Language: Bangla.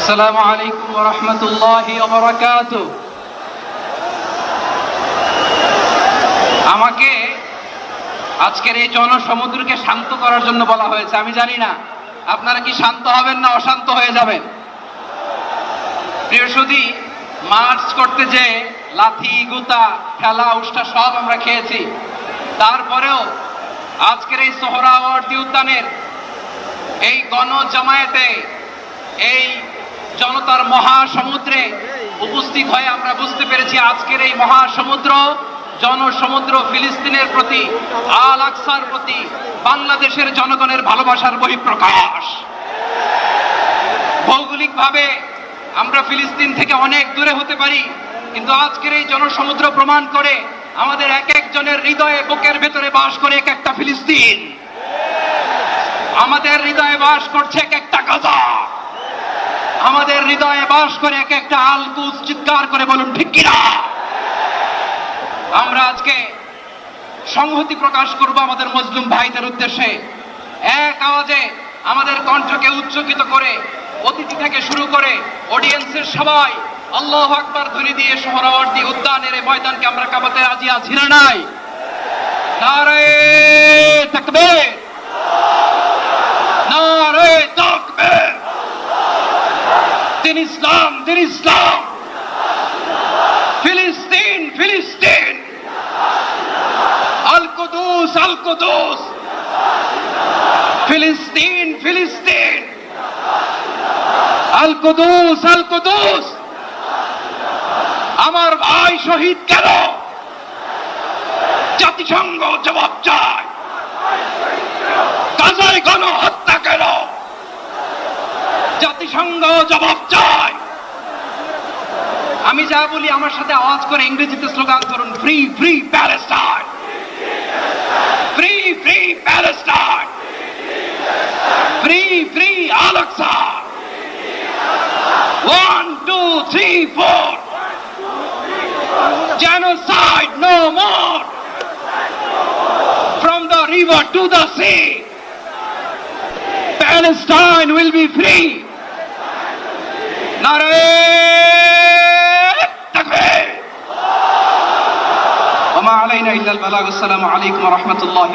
আসসালামু আলাইকুম ওয়া রাহমাতুল্লাহি ওয়া বারাকাতুহু। আমাকে আজকের এই জনসমুদ্রকে শান্ত করার জন্য বলা হয়েছে। আমি জানি না আপনারা কি শান্ত হবেন না অশান্ত হয়ে যাবেন। প্রিয় সুধী, মার্চ করতে যে লাথি গুতা খেলা উষ্টা সব আমরা খেয়েছি, তারপরেও আজকের এই সোহরাওয়ার্দী উদ্যানের এই গণজামায়াতে এই জনতার মহাসমুদ্রে উপস্থিত হয়ে আমরা বুঝতে পেরেছি আজকের এই মহাসমুদ্র জনসমুদ্র ফিলিস্তিনের প্রতি, আল আকসার প্রতি বাংলাদেশের জনগণের ভালোবাসার বহিঃপ্রকাশ। ভৌগোলিকভাবে আমরা ফিলিস্তিন থেকে অনেক দূরে হতে পারি, কিন্তু আজকের এই জনসমুদ্র প্রমাণ করে আমাদের এক একজনের হৃদয়ে বুকের ভেতরে বাস করে এক একটা ফিলিস্তিন। আমাদের হৃদয়ে বাস করছে এক একটা গাজা, আমাদের হৃদয়ে বাস করে এক একটা আল কুদস। চিৎকার করে বলুন ঠিক কিনা। আমরা আজকে সংহতি প্রকাশ করব আমাদের মুসলিম ভাইদের উদ্দেশ্যে। এক আওয়াজে আমাদের কণ্ঠকে উচ্চকিত করে অতিথি থেকে শুরু করে অডিয়েন্সের সবাই আল্লাহু আকবার ধ্বনি দিয়ে সোহরাওয়ার্দী উদ্যানের এই ময়দানকে আমরা কাঁপাতে রাজি আছি না নাই? নারে তাকবীর, নারে তাকবীর। দিন ইসলাম, দিন ইসলাম। ফিলিস্তিন, ফিলিস্তিন। আল কুদুস, আল কুদুস। ফিলিস্তিন, ফিলিস্তিন। আল কুদুস, আল কুদুস। আমার ভাই শহীদ কেন? জাতিসংঘ জবাব চায়। গাজায় গণহত্যা কেন? জাতিসংঘ জবাব চায়। আমি যা বলি আমার সাথে আওয়াজ করে ইংরেজিতে স্লোগান করুন, free free Palestine, free free Palestine, free free Al Aqsa. 1 2 3 4 genocide no more, from the river to the sea, Palestine will be free. Nare takbir. Wa ma alayna illa al balagh. Assalamu alaykum wa rahmatullah.